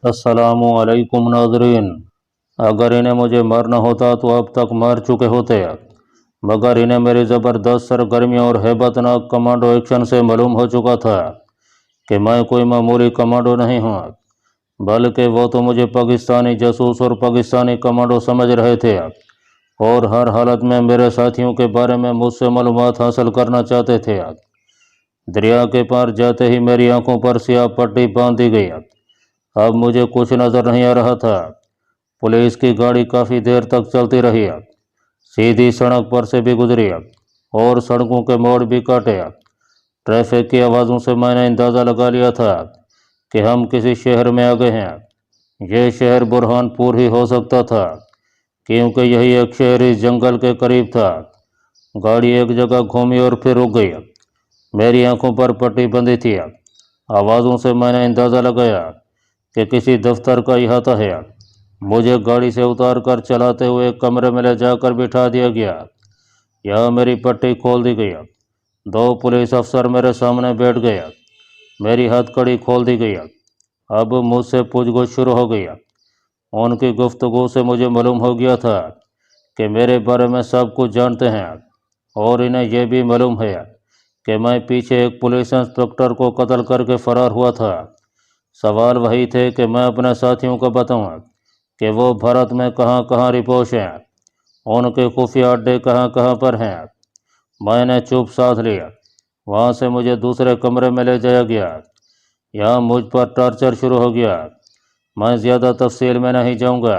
अस्सलामु अलैकुम नाज़रीन। अगर इन्हें मुझे मरना होता तो अब तक मर चुके होते, मगर इन्हें मेरी ज़बरदस्त सरगर्मियों और हैबतनाक कमांडो एक्शन से मालूम हो चुका था कि मैं कोई मामूली कमांडो नहीं हूँ, बल्कि वो तो मुझे पाकिस्तानी जासूस और पाकिस्तानी कमांडो समझ रहे थे और हर हालत में मेरे साथियों के बारे में मुझसे मालूमात हासिल करना चाहते थे। दरिया के पार जाते ही मेरी आंखों पर स्याह पट्टी बांध दी गई। अब मुझे कुछ नज़र नहीं आ रहा था। पुलिस की गाड़ी काफ़ी देर तक चलती रही, सीधी सड़क पर से भी गुजरी और सड़कों के मोड़ भी काटे। ट्रैफिक की आवाज़ों से मैंने अंदाज़ा लगा लिया था कि हम किसी शहर में आ गए हैं। यह शहर बुरहानपुर ही हो सकता था, क्योंकि यही एक शहर इस जंगल के करीब था। गाड़ी एक जगह घूमी और फिर रुक गई। मेरी आंखों पर पट्टी बंधी थी। आवाज़ों से मैंने अंदाज़ा लगाया कि किसी दफ्तर का अहाता है। मुझे गाड़ी से उतार कर चलाते हुए कमरे में ले जाकर बिठा दिया गया। यहाँ मेरी पट्टी खोल दी गई। दो पुलिस अफसर मेरे सामने बैठ गए। मेरी हथकड़ी खोल दी गई। अब मुझसे पूछगछ शुरू हो गई। उनकी गुफ्तगू से मुझे मालूम हो गया था कि मेरे बारे में सब कुछ जानते हैं और इन्हें यह भी मालूम है कि मैं पीछे एक पुलिस इंस्पेक्टर को कत्ल करके फरार हुआ था। सवाल वही थे कि मैं अपने साथियों को बताऊं कि वो भारत में कहां कहां रिपोर्ट हैं, उनके खुफिया अड्डे कहां कहां पर हैं। मैंने चुप साध लिया। वहां से मुझे दूसरे कमरे में ले जाया गया। यहाँ मुझ पर टॉर्चर शुरू हो गया। मैं ज़्यादा तफसील में नहीं जाऊंगा।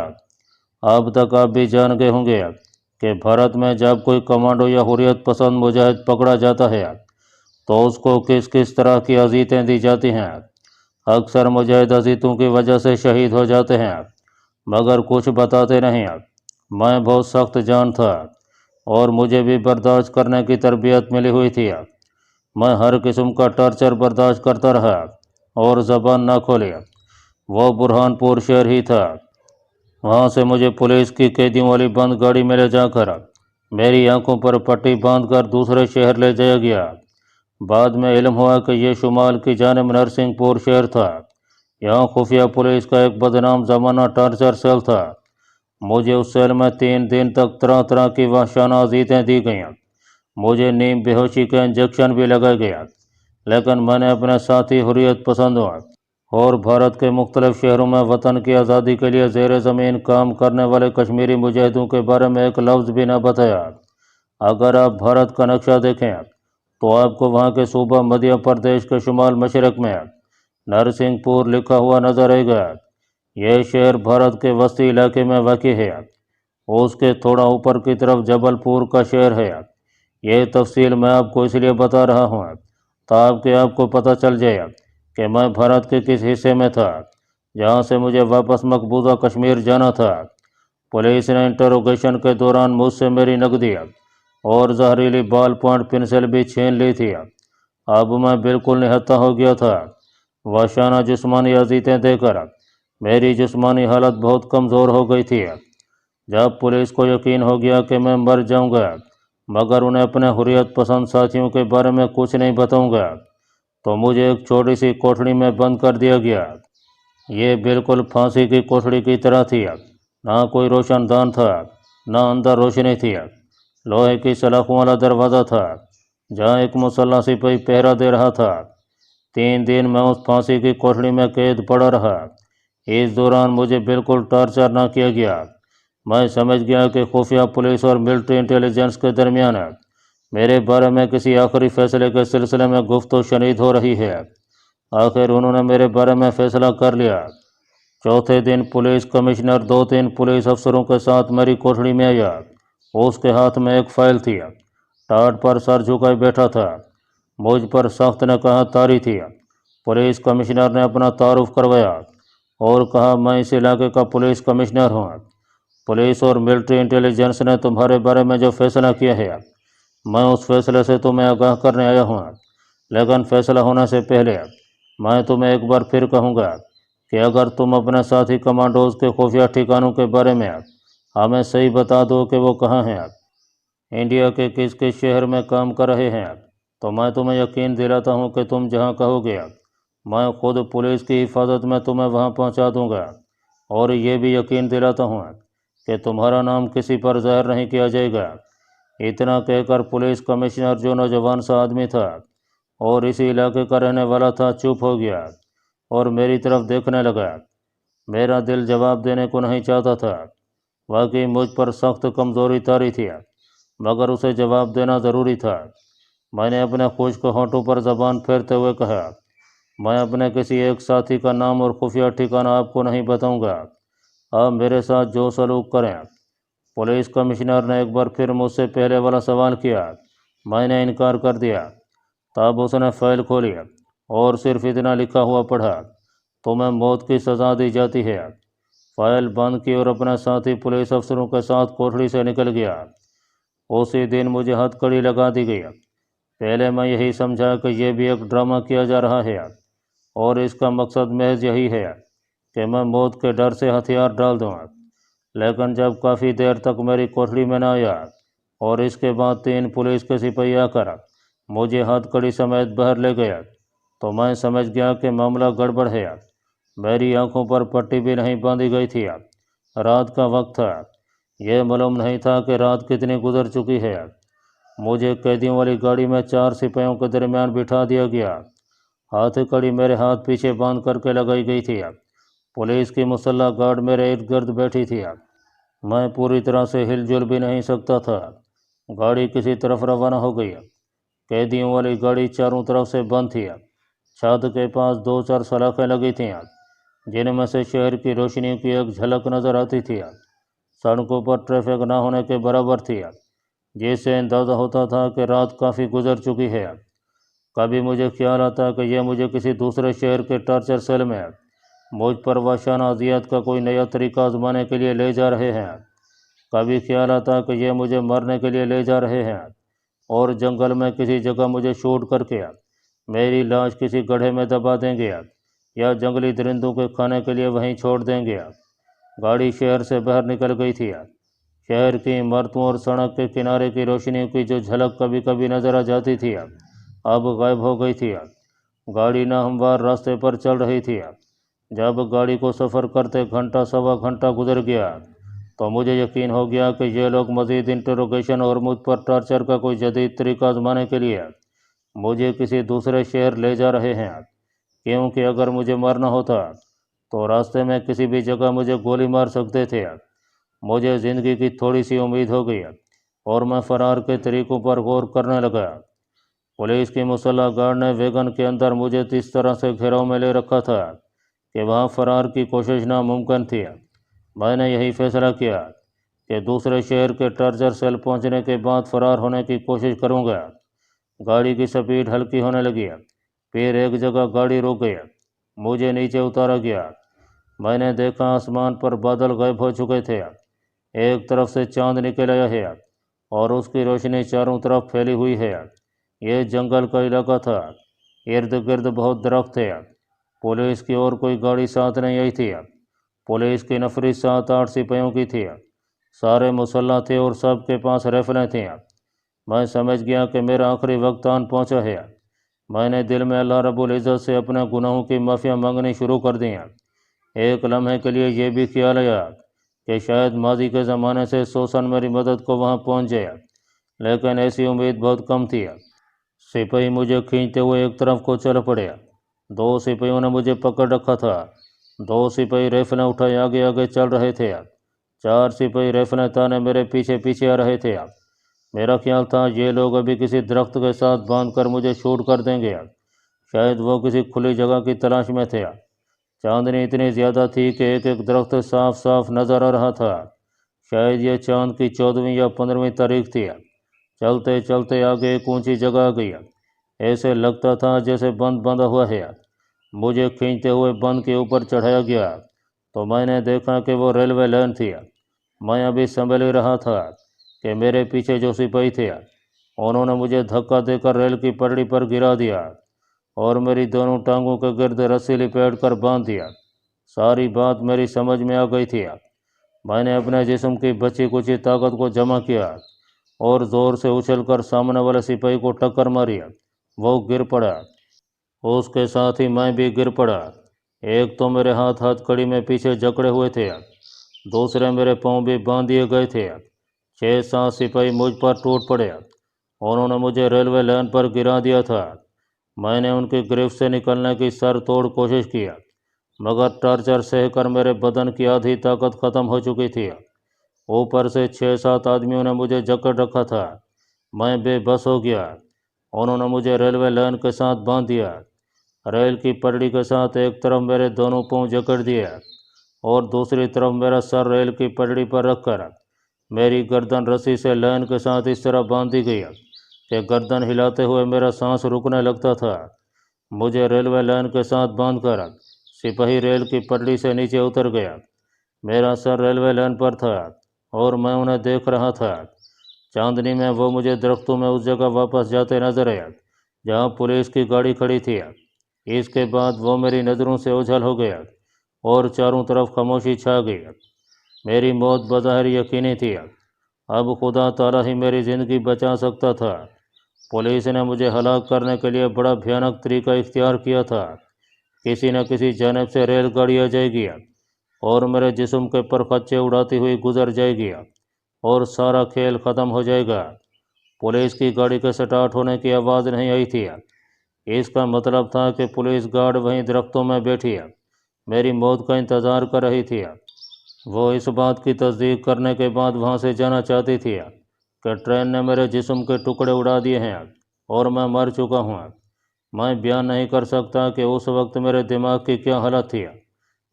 अब तक आप भी जान गए होंगे कि भारत में जब कोई कमांडो या हुर्रियत पसंद मुजाहिद पकड़ा जाता है तो उसको किस किस तरह की अजीतें दी जाती हैं। अक्सर मुजाहिद अजीतों की वजह से शहीद हो जाते हैं, मगर कुछ बताते नहीं। मैं बहुत सख्त जान था और मुझे भी बर्दाश्त करने की तरबियत मिली हुई थी। मैं हर किस्म का टॉर्चर बर्दाश्त करता रहा और ज़बान ना खोली। वो बुरहानपुर शहर ही था। वहाँ से मुझे पुलिस की कैदियों वाली बंद गाड़ी में ले जाकर मेरी आंखों पर पट्टी बांधकर दूसरे शहर ले जाया गया। बाद में इल्म हुआ कि यह शुमाल की जानिब नरसिंहपुर शहर था। यहाँ खुफिया पुलिस का एक बदनाम ज़माना टॉर्चर सेल था। मुझे उस सेल में 3 दिन तक तरह तरह की वहशाना अज़ीतें दी गईं। मुझे नींद बेहोशी के इंजेक्शन भी लगाए गया, लेकिन मैंने अपने साथी हुर्रियत पसंदों और भारत के मुख्तलिफ शहरों में वतन की आज़ादी के लिए ज़ेर ज़मीन काम करने वाले कश्मीरी मुजाहिदों के बारे में एक लफ्ज़ भी न बताया। अगर आप भारत का नक्शा देखें तो आपको वहाँ के सूबा मध्य प्रदेश के शुमाल मशरक़ में नरसिंहपुर लिखा हुआ नजर आएगा। यह शहर भारत के वस्ती इलाके में वाक़ है। उसके थोड़ा ऊपर की तरफ जबलपुर का शहर है। यह तफसील मैं आपको इसलिए बता रहा हूँ ताकि आपको पता चल जाए कि मैं भारत के किस हिस्से में था, जहाँ से मुझे वापस मकबूजा कश्मीर जाना था। पुलिस ने इंटरोगेशन के दौरान मुझसे मेरी नकदी और जहरीली बॉल पॉइंट पेंसिल भी छीन ली थी। अब मैं बिल्कुल निहत्था हो गया था। वाशाना जिस्मानी अजीतें देकर मेरी जिस्मानी हालत बहुत कमज़ोर हो गई थी। जब पुलिस को यकीन हो गया कि मैं मर जाऊंगा मगर उन्हें अपने हुर्रियत पसंद साथियों के बारे में कुछ नहीं बताऊंगा, तो मुझे एक छोटी सी कोठड़ी में बंद कर दिया गया। ये बिल्कुल फांसी की कोठड़ी की तरह थी। ना कोई रोशनदान था, ना अंदर रोशनी थी। लोहे की सलाखों वाला दरवाज़ा था जहाँ एक मुसल्ला सिपाही पहरा दे रहा था। 3 दिन मैं उस फांसी की कोठड़ी में कैद पड़ा रहा। इस दौरान मुझे बिल्कुल टॉर्चर ना किया गया। मैं समझ गया कि खुफिया पुलिस और मिलिट्री इंटेलिजेंस के दरमियान मेरे बारे में किसी आखिरी फैसले के सिलसिले में गुफ्तगू शनीद हो रही है। आखिर उन्होंने मेरे बारे में फ़ैसला कर लिया। चौथे दिन पुलिस कमिश्नर 2-3 पुलिस अफसरों के साथ मेरी कोठड़ी में आया। उसके हाथ में एक फाइल थी। टाट पर सर झुकाए बैठा था। मुझ पर सख्त ने कहा तारी थी। पुलिस कमिश्नर ने अपना तारुफ करवाया और कहा मैं इस इलाके का पुलिस कमिश्नर हूँ। पुलिस और मिलिट्री इंटेलिजेंस ने तुम्हारे बारे में जो फैसला किया है, मैं उस फैसले से तुम्हें आगाह करने आया हूँ। लेकिन फैसला होने से पहले मैं तुम्हें एक बार फिर कहूँगा कि अगर तुम अपने साथी कमांडोज के खुफिया ठिकानों के बारे में हमें सही बता दो कि वो कहाँ हैं, इंडिया के किस किस शहर में काम कर रहे हैं, तो मैं तुम्हें यकीन दिलाता हूँ कि तुम जहाँ कहोगे मैं खुद पुलिस की हिफाजत में तुम्हें वहाँ पहुँचा दूँगा, और ये भी यकीन दिलाता हूँ कि तुम्हारा नाम किसी पर ज़ाहिर नहीं किया जाएगा। इतना कहकर पुलिस कमिश्नर, जो नौजवान सा आदमी था और इसी इलाके का रहने वाला था, चुप हो गया और मेरी तरफ देखने लगा। मेरा दिल जवाब देने को नहीं चाहता था। वाकई मुझ पर सख्त कमज़ोरी तारी थी, मगर उसे जवाब देना ज़रूरी था। मैंने अपने खुश्क होंठों पर ज़बान फेरते हुए कहा, मैं अपने किसी एक साथी का नाम और खुफिया ठिकाना आपको नहीं बताऊंगा। आप मेरे साथ जो सलूक करें। पुलिस कमिश्नर ने एक बार फिर मुझसे पहले वाला सवाल किया। मैंने इनकार कर दिया। तब उसने फाइल खोली और सिर्फ इतना लिखा हुआ पढ़ा, तुम्हें मौत की सज़ा दी जाती है। फाइल बंद की और अपने साथी पुलिस अफसरों के साथ कोठरी से निकल गया। उसी दिन मुझे हथकड़ी लगा दी गई। पहले मैं यही समझा कि यह भी एक ड्रामा किया जा रहा है और इसका मकसद महज यही है कि मैं मौत के डर से हथियार डाल दूँ। लेकिन जब काफ़ी देर तक मेरी कोठरी में न आया और इसके बाद 3 पुलिस के सिपाही आकर मुझे हथकड़ी समेत बाहर ले गया, तो मैं समझ गया कि मामला गड़बड़ है। मेरी आंखों पर पट्टी भी नहीं बांधी गई थी। रात का वक्त था। यह मालूम नहीं था कि रात कितनी गुजर चुकी है। मुझे कैदियों वाली गाड़ी में 4 सिपाहियों के दरमियान बिठा दिया गया। हथकड़ी मेरे हाथ पीछे बांध करके लगाई गई थी। पुलिस की मुसल्ला गार्ड मेरे इर्द गिर्द बैठी थी। मैं पूरी तरह से हिलजुल भी नहीं सकता था। गाड़ी किसी तरफ रवाना हो गई। कैदियों वाली गाड़ी चारों तरफ से बंद थी। छत के पास 2-4 सलाखें लगी थीं, जिनमें से शहर की रोशनी की एक झलक नजर आती थी। सड़कों पर ट्रैफिक न होने के बराबर थी, जिससे अंदाज़ा होता था कि रात काफ़ी गुजर चुकी है। कभी मुझे ख्याल आता कि यह मुझे किसी दूसरे शहर के टॉर्चर सेल में मुझ पर वहशाना अजियत का कोई नया तरीका आजमाने के लिए ले जा रहे हैं। कभी ख्याल आता कि यह मुझे मरने के लिए ले जा रहे हैं और जंगल में किसी जगह मुझे शूट करके मेरी लाश किसी गड्ढे में दबा देंगे या जंगली दरिंदों के खाने के लिए वहीं छोड़ देंगे। गाड़ी शहर से बाहर निकल गई थी। शहर की इमारतों और सड़क के किनारे की रोशनी की जो झलक कभी कभी नजर आ जाती थी, अब गायब हो गई थी। गाड़ी नाहमवार रास्ते पर चल रही थी। जब गाड़ी को सफ़र करते घंटा सवा घंटा गुजर गया, तो मुझे यकीन हो गया कि ये लोग मज़ीद इंटरोगेशन और मुझ पर टॉर्चर का कोई जदीद तरीका आजमाने के लिए मुझे किसी दूसरे शहर ले जा रहे हैं। क्योंकि अगर मुझे मरना होता तो रास्ते में किसी भी जगह मुझे गोली मार सकते थे। मुझे ज़िंदगी की थोड़ी सी उम्मीद हो गई और मैं फ़रार के तरीक़ों पर गौर करने लगा। पुलिस की मुसल्ला गार्ड ने वैगन के अंदर मुझे इस तरह से घेराव में ले रखा था कि वहाँ फ़रार की कोशिश नामुमकिन थी। मैंने यही फैसला किया कि दूसरे शहर के टॉर्चर सेल पहुँचने के बाद फ़रार होने की कोशिश करूँगा। गाड़ी की स्पीड हल्की होने लगी। फिर एक जगह गाड़ी रुक गई। मुझे नीचे उतारा गया। मैंने देखा आसमान पर बादल गायब हो चुके थे। एक तरफ से चांद निकल आया है और उसकी रोशनी चारों तरफ फैली हुई है। यह जंगल का इलाका था। इर्द गिर्द बहुत दरख्त थे। पुलिस की और कोई गाड़ी साथ नहीं आई थी। पुलिस की नफरी 7-8 सिपाहियों की थी। सारे मुसल्ला थे और सबके पास राइफलें थीं। मैं समझ गया कि मेरा आखिरी वक्त आन पहुंचा है। मैंने दिल में अल्लाह रब्बुल इज़्ज़त से अपने गुनाहों की माफ़िया मांगनी शुरू कर दी। एक लम्हे के लिए यह भी ख्याल आया कि शायद माजी के ज़माने से शोषण मेरी मदद को वहां पहुंच जाए, लेकिन ऐसी उम्मीद बहुत कम थी। सिपाही मुझे खींचते हुए एक तरफ को चल पड़े। 2 सिपाहियों ने मुझे पकड़ रखा था। 2 सिपाही राइफलें उठाए आगे आगे चल रहे थे। 4 सिपाही राइफलें ताने मेरे पीछे पीछे आ रहे थे। मेरा ख्याल था ये लोग अभी किसी दरख्त के साथ बांधकर मुझे शूट कर देंगे। शायद वो किसी खुली जगह की तलाश में थे। चांदनी इतनी ज़्यादा थी कि एक एक दरख्त साफ साफ नज़र आ रहा था। शायद ये चांद की 14वीं या 15वीं तारीख थी। चलते चलते आगे एक ऊंची जगह आ गई। ऐसे लगता था जैसे बंद बंधा हुआ है। मुझे खींचते हुए बंद के ऊपर चढ़ाया गया तो मैंने देखा कि वो रेलवे लाइन थी। मैं अभी संभल ही रहा था कि मेरे पीछे जो सिपाही थे, उन्होंने मुझे धक्का देकर रेल की पटड़ी पर गिरा दिया और मेरी दोनों टांगों के गिर्द रस्सी लिपेट कर बांध दिया। सारी बात मेरी समझ में आ गई थी। मैंने अपने जिस्म की बची कुची ताकत को जमा किया और ज़ोर से उछलकर सामने वाले सिपाही को टक्कर मारी। वो गिर पड़ा। اس کے ساتھ ہی میں بھی گر پڑا۔ ایک تو میرے ہاتھ ہتھکڑی میں پیچھے جکڑے ہوئے تھے، دوسرے میرے پاؤں بھی باندھ دیے گئے تھے۔ 6-7 سپاہی مجھ پر ٹوٹ پڑے، انہوں نے مجھے ریلوے لائن پر گرا دیا تھا۔ میں نے ان کی گرفت سے نکلنے کی سر توڑ کوشش کی، مگر ٹارچر سہ کر میرے بدن کی آدھی طاقت ختم ہو چکی تھی۔ اوپر سے 6-7 آدمیوں نے مجھے جکڑ رکھا تھا۔ میں بے بس ہو گیا۔ انہوں نے مجھے ریلوے لائن کے ساتھ باندھ دیا، ریل کی پٹڑی کے ساتھ ایک طرف میرے دونوں پاؤں جکڑ دیے اور دوسری طرف میرا سر ریل کی پٹڑی پر رکھ کر میری گردن رسی سے لائن کے ساتھ اس طرح باندھ دی گئی کہ گردن ہلاتے ہوئے میرا سانس رکنے لگتا تھا۔ مجھے ریلوے لائن کے ساتھ باندھ کر سپاہی ریل کی پٹڑی سے نیچے اتر گیا۔ میرا سر ریلوے لائن پر تھا اور میں انہیں دیکھ رہا تھا۔ چاندنی میں وہ مجھے درختوں میں اس جگہ واپس جاتے نظر آیا جہاں پولیس کی گاڑی کھڑی تھی۔ اس کے بعد وہ میری نظروں سے اوجھل ہو گیا اور چاروں طرف خاموشی چھا گئی۔ میری موت بظاہر یقینی تھی، اب خدا تعالیٰ ہی میری زندگی بچا سکتا تھا۔ پولیس نے مجھے ہلاک کرنے کے لیے بڑا بھیانک طریقہ اختیار کیا تھا۔ کسی نہ کسی جانب سے ریل گاڑی آ جائے گی اور میرے جسم کے پر خدشے اڑاتی ہوئی گزر جائے گی اور سارا کھیل ختم ہو جائے گا۔ پولیس کی گاڑی کے سٹارٹ ہونے کی آواز نہیں آئی تھی۔ اس کا مطلب تھا کہ پولیس گارڈ وہیں درختوں میں بیٹھی میری موت کا انتظار کر رہی تھی۔ وہ اس بات کی تصدیق کرنے کے بعد وہاں سے جانا چاہتی تھی کہ ٹرین نے میرے جسم کے ٹکڑے اڑا دیے ہیں اور میں مر چکا ہوں۔ میں بیان نہیں کر سکتا کہ اس وقت میرے دماغ کی کیا حالت تھی۔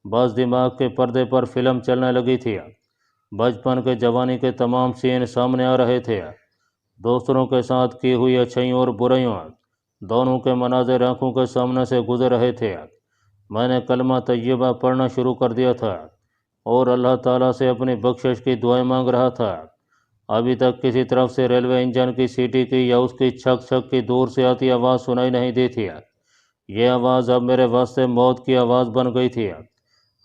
بس دماغ کے پردے پر فلم چلنے لگی تھی۔ بچپن کے جوانی کے تمام سین سامنے آ رہے تھے۔ دوسروں کے ساتھ کی ہوئی اچھائیوں اور برائیوں دونوں کے مناظر آنکھوں کے سامنے سے گزر رہے تھے۔ میں نے کلمہ طیبہ پڑھنا شروع کر دیا تھا اور اللہ تعالیٰ سے اپنی بخشش کی دعائیں مانگ رہا تھا۔ ابھی تک کسی طرف سے ریلوے انجن کی سیٹی کی یا اس کی چھک چھک کی دور سے آتی آواز سنائی نہیں دی تھی۔ یہ آواز اب میرے واسطے موت کی آواز بن گئی تھی۔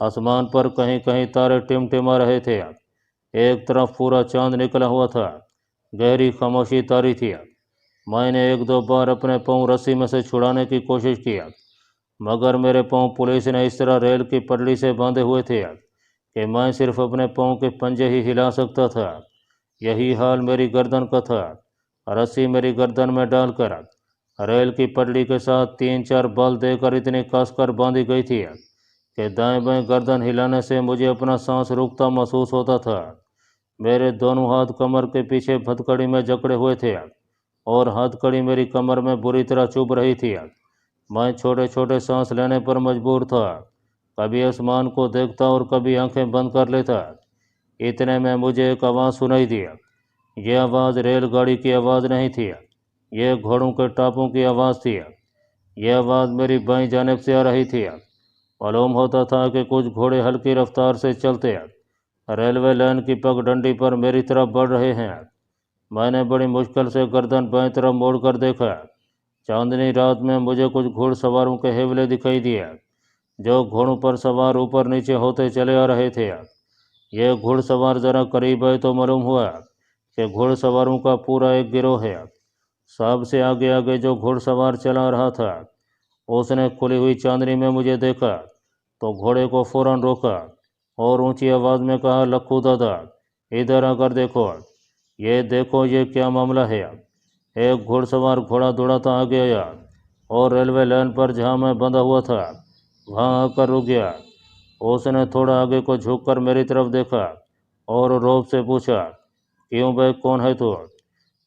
آسمان پر کہیں کہیں تارے ٹمٹما رہے تھے۔ ایک طرف پورا چاند نکلا ہوا تھا، گہری خاموشی طاری تھی۔ میں نے 1-2 بار اپنے پاؤں رسی میں سے چھڑانے کی کوشش کی، مگر میرے پاؤں پولیس نے اس طرح ریل کی پٹڑی سے باندھے ہوئے تھے کہ میں صرف اپنے پاؤں کے پنجے ہی ہلا سکتا تھا۔ یہی حال میری گردن کا تھا۔ رسی میری گردن میں ڈال کر ریل کی پٹڑی کے ساتھ 3-4 بال دے کر اتنی کس کر باندھی گئی تھی کہ دائیں بائیں گردن ہلانے سے مجھے اپنا سانس رکتا محسوس ہوتا تھا۔ میرے دونوں ہاتھ کمر کے پیچھے ہتھکڑی میں جکڑے ہوئے تھے اور ہتھکڑی میری کمر میں بری طرح چبھ رہی تھی۔ میں چھوٹے چھوٹے سانس لینے پر مجبور تھا، کبھی آسمان کو دیکھتا اور کبھی آنکھیں بند کر لیتا۔ اتنے میں مجھے ایک آواز سنائی دی۔ یہ آواز ریل گاڑی کی آواز نہیں تھی، یہ گھوڑوں کے ٹاپوں کی آواز تھی۔ یہ آواز میری بائیں جانب سے آ رہی تھی۔ معلوم ہوتا تھا کہ کچھ گھوڑے ہلکی رفتار سے چلتے ریلوے لائن کی پگ ڈنڈی پر میری طرف بڑھ رہے ہیں۔ میں نے بڑی مشکل سے گردن بائیں طرف موڑ کر دیکھا۔ چاندنی رات میں مجھے کچھ گھوڑ سواروں کے حوالے دکھائی دیے جو گھوڑوں پر سوار اوپر نیچے ہوتے چلے آ رہے تھے۔ یہ گھوڑ سوار ذرا قریب آئے تو معلوم ہوا کہ گھوڑ سواروں کا پورا ایک گروہ ہے۔ سب سے آگے آگے جو گھوڑ سوار چلا رہا تھا اس نے کھلی ہوئی چاندنی میں مجھے دیکھا تو گھوڑے کو فوراً روکا اور اونچی آواز میں کہا، لکھو دادا ادھر آ کر دیکھو، یہ دیکھو یہ کیا معاملہ ہے۔ ایک گھوڑ سوار گھوڑا دوڑاتا آگے آیا اور ریلوے لائن پر جہاں میں بندھا ہوا تھا وہاں آ کر رک گیا۔ اس نے تھوڑا آگے کو جھک کر میری طرف دیکھا اور روب سے پوچھا، کیوں بھائی کون ہے تو؟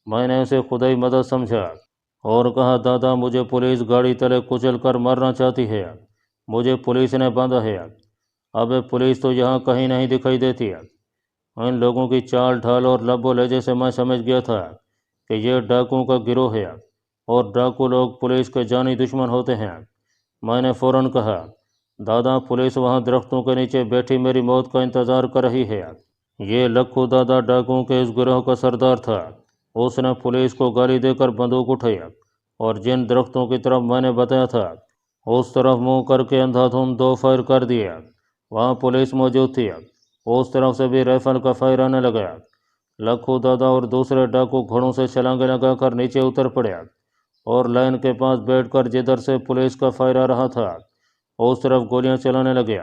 میں نے اسے خدائی مدد سمجھا اور کہا، دادا مجھے پولیس گاڑی تلے کچل کر مرنا چاہتی ہے، مجھے پولیس نے باندھا ہے۔ اب پولیس تو یہاں کہیں نہیں دکھائی دیتی۔ ان لوگوں کی چال ڈھال اور لب و لہجے سے میں سمجھ گیا تھا کہ یہ ڈاکوؤں کا گروہ ہے اور ڈاکو لوگ پولیس کے جانی دشمن ہوتے ہیں۔ میں نے فوراً کہا، دادا پولیس وہاں درختوں کے نیچے بیٹھی میری موت کا انتظار کر رہی ہے۔ یہ لکھو دادا ڈاکوؤں کے اس گروہ کا سردار تھا۔ اس نے پولیس کو گالی دے کر بندوق اٹھائی اور جن درختوں کی طرف میں نے بتایا تھا اس طرف منہ کر کے اندھا دھند 2 فائر کر دیے۔ وہاں پولیس موجود تھی، اس طرف سے بھی رائفل کا فائر آنے لگا۔ لکھو دادا اور دوسرے ڈاکو گھوڑوں سے چھلانگیں لگا کر نیچے اتر پڑے اور لائن کے پاس بیٹھ کر جدھر سے پولیس کا فائر آ رہا تھا اس طرف گولیاں چلانے لگے۔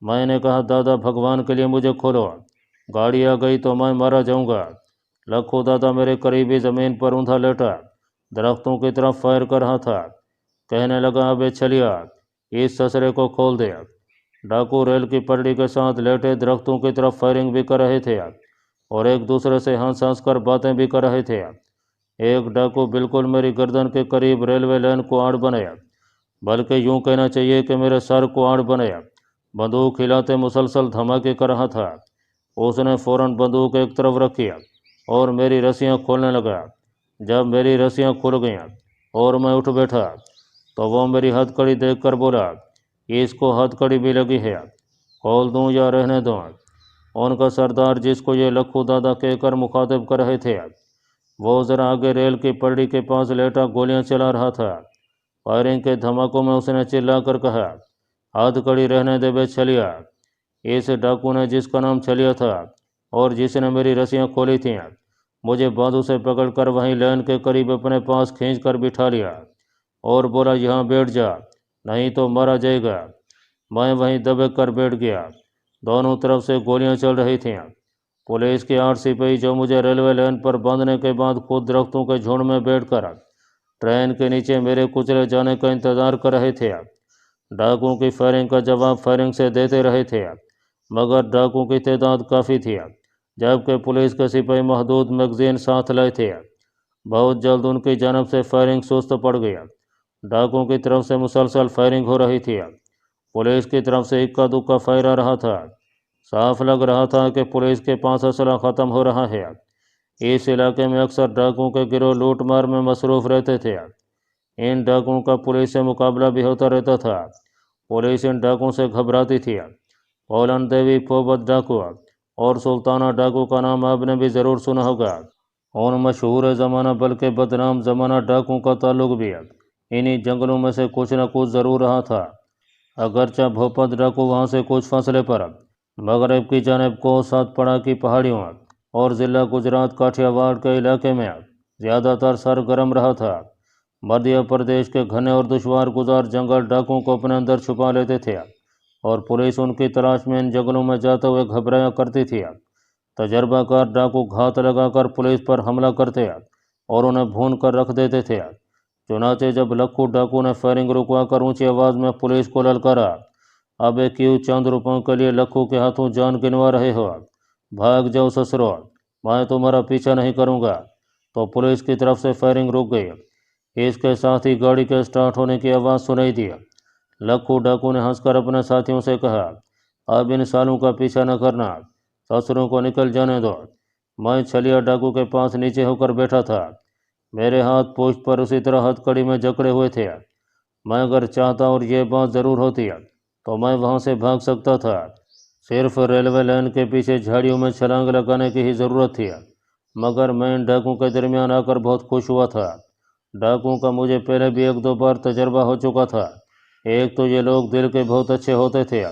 میں نے کہا دادا بھگوان کے لیے مجھے کھولو، گاڑی آ گئی تو میں مارا جاؤں گا۔ لکھو دادا میرے قریبی زمین پر اوندا لیٹا درختوں کی طرف فائر کر رہا تھا، کہنے لگا ابے چلیا اس سسرے کو کھول دے۔ ڈاکو ریل کی پٹڑی کے ساتھ لیٹے درختوں کی طرف فائرنگ بھی کر رہے تھے اور ایک دوسرے سے ہنس ہنس کر باتیں بھی کر رہے تھے۔ ایک ڈاکو بالکل میری گردن کے قریب ریلوے لائن کو آڑ بنایا، بلکہ یوں کہنا چاہیے کہ میرے سر کو آڑ بنایا، بندوق ہلاتے مسلسل دھماکے کر رہا تھا۔ اس نے فوراً بندوق ایک طرف رکھی اور میری رسیاں کھولنے لگا۔ جب میری رسیاں کھل گئیں اور میں اٹھ بیٹھا تو وہ میری ہتھ کڑی دیکھ کر بولا اس کو ہتھ کڑی بھی لگی ہے، کھول دوں یا رہنے دوں؟ ان کا سردار جس کو یہ لکھو دادا کہہ کر مخاطب کر رہے تھے وہ ذرا آگے ریل کی پٹڑی کے پاس لیٹا گولیاں چلا رہا تھا۔ فائرنگ کے دھماکوں میں اس نے چلا کر کہا ہاتھ کڑی رہنے دے بے چھلیا۔ اس ڈاکو نے جس کا نام چھلیا تھا اور جس نے میری رسیاں کھولی تھیں مجھے بازو سے پکڑ کر وہیں لائن کے قریب اپنے پاس کھینچ کر بٹھا لیا اور بولا یہاں بیٹھ جا نہیں تو مارا جائے گا۔ میں وہیں دبے کر بیٹھ گیا۔ دونوں طرف سے گولیاں چل رہی تھیں۔ پولیس کے 8 سپاہی جو مجھے ریلوے لائن پر باندھنے کے بعد خود درختوں کے جھنڈ میں بیٹھ کر ٹرین کے نیچے میرے کچلے جانے کا انتظار کر رہے تھے۔ ڈاکوؤں کی فائرنگ کا جواب فائرنگ سے دیتے رہے تھے، مگر ڈاکوؤں کی تعداد کافی تھی جبکہ پولیس کے سپاہی محدود میگزین ساتھ لائے تھے۔ بہت جلد ان کی جانب سے فائرنگ سست پڑ گئی۔ ڈاکوؤں کی طرف سے مسلسل فائرنگ ہو رہی تھی، پولیس کی طرف سے اکا دکا فائر آ رہا تھا۔ صاف لگ رہا تھا کہ پولیس کے پاس اسلحہ ختم ہو رہا ہے۔ اس علاقے میں اکثر ڈاکوؤں کے گروہ لوٹ مار میں مصروف رہتے تھے۔ ان ڈاکوؤں کا پولیس سے مقابلہ بھی ہوتا رہتا تھا۔ پولیس ان ڈاکوؤں سے گھبراتی تھی۔ پولن دیوی پوبت ڈاکو اور سلطانہ ڈاکو کا نام آپ نے بھی ضرور سنا ہوگا۔ ان مشہور زمانہ بلکہ بدنام زمانہ ڈاکوؤں کا تعلق بھی انہی جنگلوں میں سے کچھ نہ کچھ ضرور رہا تھا۔ اگرچہ بھوپت ڈاکو وہاں سے کچھ فاصلے پر مغرب کی جانب کو سات پڑا کی پہاڑیوں اور ضلع گجرات کاٹھیا واڑ کے علاقے میں زیادہ تر سرگرم رہا تھا۔ مدھیہ پردیش کے گھنے اور دشوار گزار جنگل ڈاکوؤں کو اپنے اندر چھپا لیتے تھے اور پولیس ان کی تلاش میں ان جنگلوں میں جاتے ہوئے گھبرایا کرتی تھی۔ تجربہ کار ڈاکو گھات لگا کر پولیس پر حملہ کرتے اور انہیں بھون کر رکھ دیتے تھے۔ چنانچہ جب لکھو ڈاکو نے فائرنگ رکوا کر اونچی آواز میں پولیس کو للکارا ابے کیوں چند روپوں کے لیے لکھو کے ہاتھوں جان گنوا رہے ہو، بھاگ جاؤ سسرو، میں تمہارا پیچھا نہیں کروں گا، تو پولیس کی طرف سے فائرنگ رک گئی۔ اس کے ساتھ ہی گاڑی کے سٹارٹ ہونے کی آواز سنائی دی۔ لکھو ڈاکو نے ہنس کر اپنے ساتھیوں سے کہا اب ان سالوں کا پیچھا نہ کرنا، سسروں کو نکل جانے دو۔ میں چھلیا ڈاکو کے پاس نیچے ہو کر بیٹھا تھا، میرے ہاتھ پوچھ پر اسی طرح ہتھ کڑی میں جکڑے ہوئے تھے۔ میں اگر چاہتا اور یہ بات ضرور ہوتی تو میں وہاں سے بھاگ سکتا تھا، صرف ریلوے لائن کے پیچھے جھاڑیوں میں چھلانگ لگانے کی ہی ضرورت تھی۔ مگر میں ان ڈاکوؤں کے درمیان آ کر بہت خوش ہوا تھا۔ ڈاکوؤں کا مجھے پہلے بھی 1-2 بار تجربہ ہو چکا تھا۔ ایک تو یہ لوگ دل کے بہت اچھے ہوتے تھے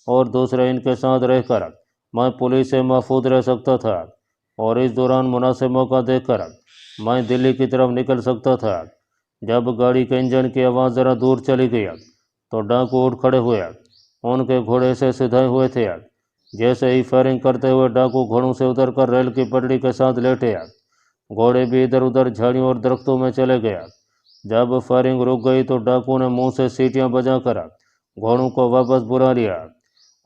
اور دوسرے ان کے ساتھ رہ کر میں پولیس سے محفوظ رہ سکتا تھا اور اس دوران مناسب موقع دیکھ کر میں دلی کی طرف نکل سکتا تھا۔ جب گاڑی کے انجن کی آواز ذرا دور چلی گئی تو ڈاکو اٹھ کھڑے ہوئے۔ ان کے گھوڑے سے سدھائے ہوئے تھے۔ جیسے ہی فائرنگ کرتے ہوئے ڈاکو گھوڑوں سے اتر کر ریل کی پٹڑی کے ساتھ لیٹے، گھوڑے بھی ادھر ادھر جھاڑیوں اور درختوں میں چلے گئے۔ جب فائرنگ رک گئی تو ڈاکو نے منہ سے سیٹیاں بجا کر گھوڑوں کو واپس بلا لیا۔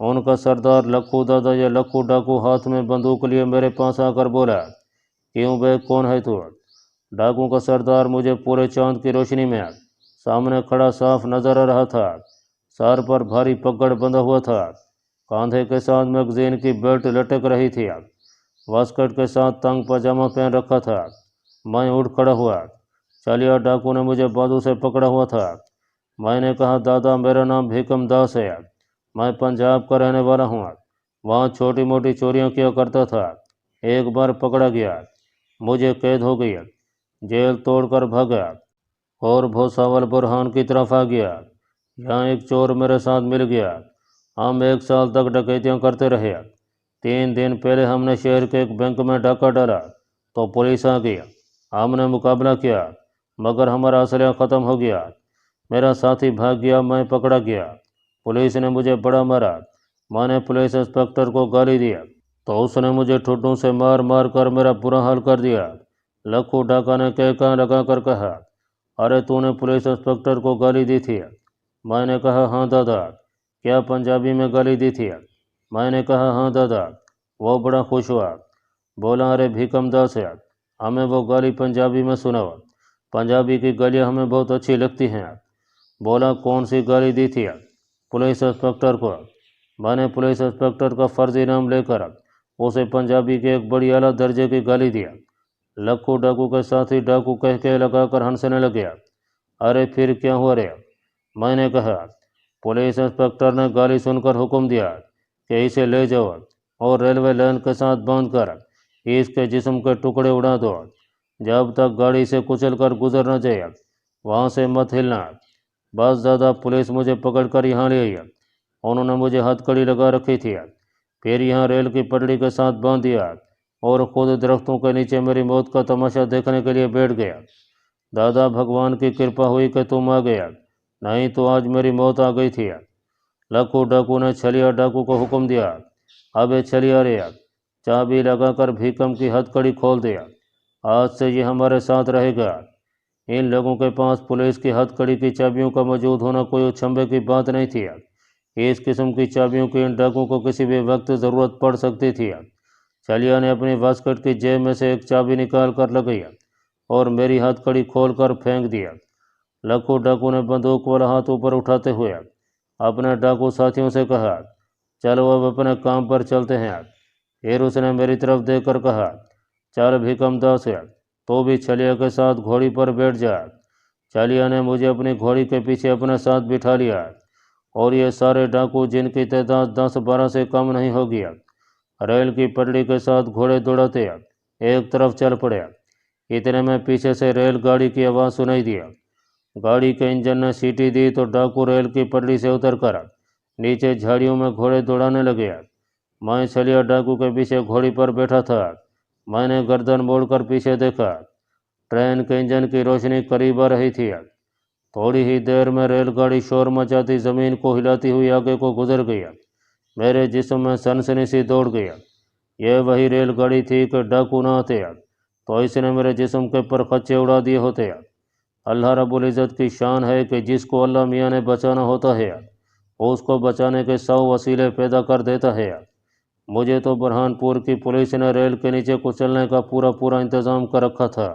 ان کا سردار لکھو دادا یا لکھو ڈاکو ہاتھ میں بندوق لیے میرے پاس آ کر بولا کیوں بے کون ہے تو؟ ڈاکو کا سردار مجھے پورے چاند کی روشنی میں سامنے کھڑا صاف نظر آ رہا تھا۔ سر پر بھاری پگڑ بندھا ہوا تھا، کاندھے کے ساتھ میگزین کی بیلٹ لٹک رہی تھی، واسکٹ کے ساتھ تنگ پاجامہ پہن رکھا تھا۔ میں اٹھ کھڑا ہوا، چلیا ڈاکو نے مجھے بازو سے پکڑا ہوا تھا۔ میں نے کہا دادا میرا نام بھیکم داس ہے، میں پنجاب کا رہنے والا ہوں، وہاں چھوٹی موٹی چوریاں کیا کرتا تھا، ایک بار پکڑا گیا، مجھے قید ہو گئی، جیل توڑ کر بھاگا اور بھوساول برہان کی طرف آ گیا۔ یہاں ایک چور میرے ساتھ مل گیا، ہم 1 سال تک ڈکیتیاں کرتے رہے۔ 3 دن پہلے ہم نے شہر کے ایک بینک میں ڈاکہ ڈالا تو پولیس آ گئی، ہم نے مقابلہ کیا، मगर हमारा असलहा ख़त्म हो गया। मेरा साथी भाग गया, मैं पकड़ा गया। पुलिस ने मुझे बड़ा मारा। मैंने पुलिस इंस्पेक्टर को गाली दिया तो उसने मुझे ठुड्डों से मार मार कर मेरा बुरा हाल कर दिया। लखू डाका ने कहका लगा कर कहा, अरे तूने पुलिस इंस्पेक्टर को गाली दी थी? मैंने कहा, हाँ दादा। क्या पंजाबी में गाली दी थी? मैंने कहा, हाँ दादा। वो बड़ा खुश हुआ। बोला, अरे भीकम दास है, हमें वो गाली पंजाबी में सुनाओ। पंजाबी की गालियाँ हमें बहुत अच्छी लगती हैं। बोला, कौन सी गाली दी थी? पुलिस इंस्पेक्टर को। मैंने पुलिस इंस्पेक्टर का फर्जी नाम लेकर उसे पंजाबी के एक बड़ी आला दर्जे की गाली दिया। लक्कू डाकू के साथी डाकू कह के लगाकर हंसने लगे। अरे फिर क्या हुआ रे? मैंने कहा। पुलिस इंस्पेक्टर ने गाली सुनकर हुक्म दिया कि इसे ले जाओ और रेलवे लाइन के साथ बांधकर इसके जिस्म के टुकड़े उड़ा दो। जब तक गाड़ी से कुचल कर गुजर न जाए वहाँ से मत हिलना। बस ज़्यादा पुलिस मुझे पकड़ कर यहाँ ले आई। उन्होंने मुझे हथकड़ी लगा रखी थी, फिर यहाँ रेल की पटड़ी के साथ बांध दिया और खुद दरख्तों के नीचे मेरी मौत का तमाशा देखने के लिए बैठ गया। दादा, भगवान की कृपा हुई कि तुम आ गया, नहीं तो आज मेरी मौत आ गई थी। लक्कू डाकू ने छलिया डाकू को हुक्म दिया, अबे छलिया रे, चाबी लगाकर भीकम की हथकड़ी खोल दिया। आज से ये हमारे साथ रहेगा। इन लोगों के पास पुलिस की हथकड़ी की चाबियों का मौजूद होना कोई उछंबे की बात नहीं थी। इस किस्म की चाबियों की इन डाकुओं को किसी भी वक्त ज़रूरत पड़ सकती थी। छलिया ने अपनी वास्कट की जेब में से एक चाबी निकाल कर लगाई और मेरी हथकड़ी खोल कर फेंक दिया। लक्कू डाकू ने बंदूक वाला हाथ ऊपर उठाते हुए अपने डाकू साथियों से कहा, चलो अब अपने काम पर चलते हैं। फिर उसने मेरी तरफ देखकर कहा, चल भीकम दास, तो भी छलिया के साथ घोड़ी पर बैठ जा। छलिया ने मुझे अपनी घोड़ी के पीछे अपने साथ बिठा लिया और ये सारे डाकू, जिनकी तादाद 10-12 से कम नहीं होगी, रेल की पटड़ी के साथ घोड़े दौड़ाते एक तरफ चल पड़े। इतने में पीछे से रेल गाड़ी की आवाज़ सुनाई दी। गाड़ी के इंजन ने सीटी दी तो डाकू रेल की पटड़ी से उतरकर नीचे झाड़ियों में घोड़े दौड़ाने लगे। मैं छलिया डाकू के पीछे घोड़ी पर बैठा था। मैंने गर्दन मोड़कर पीछे देखा। ट्रेन के इंजन की रोशनी करीब आ रही थी। थोड़ी ही देर में रेलगाड़ी शोर मचाती ज़मीन को हिलाती हुई आगे को गुजर गई। मेरे जिस्म में सनसनी सी दौड़ गई। यह वही रेलगाड़ी थी कि डाकू ना आते तो इसने मेरे जिस्म के पर खच्चे उड़ा दिए होते। अल्लाह रब्बुल इज़्ज़त की शान है कि जिसको अल्लाह मियाँ ने बचाना होता है उसको बचाने के 100 वसीले पैदा कर देता है। मुझे तो बुरहानपुर की पुलिस ने रेल के नीचे कुचलने का पूरा इंतज़ाम कर रखा था।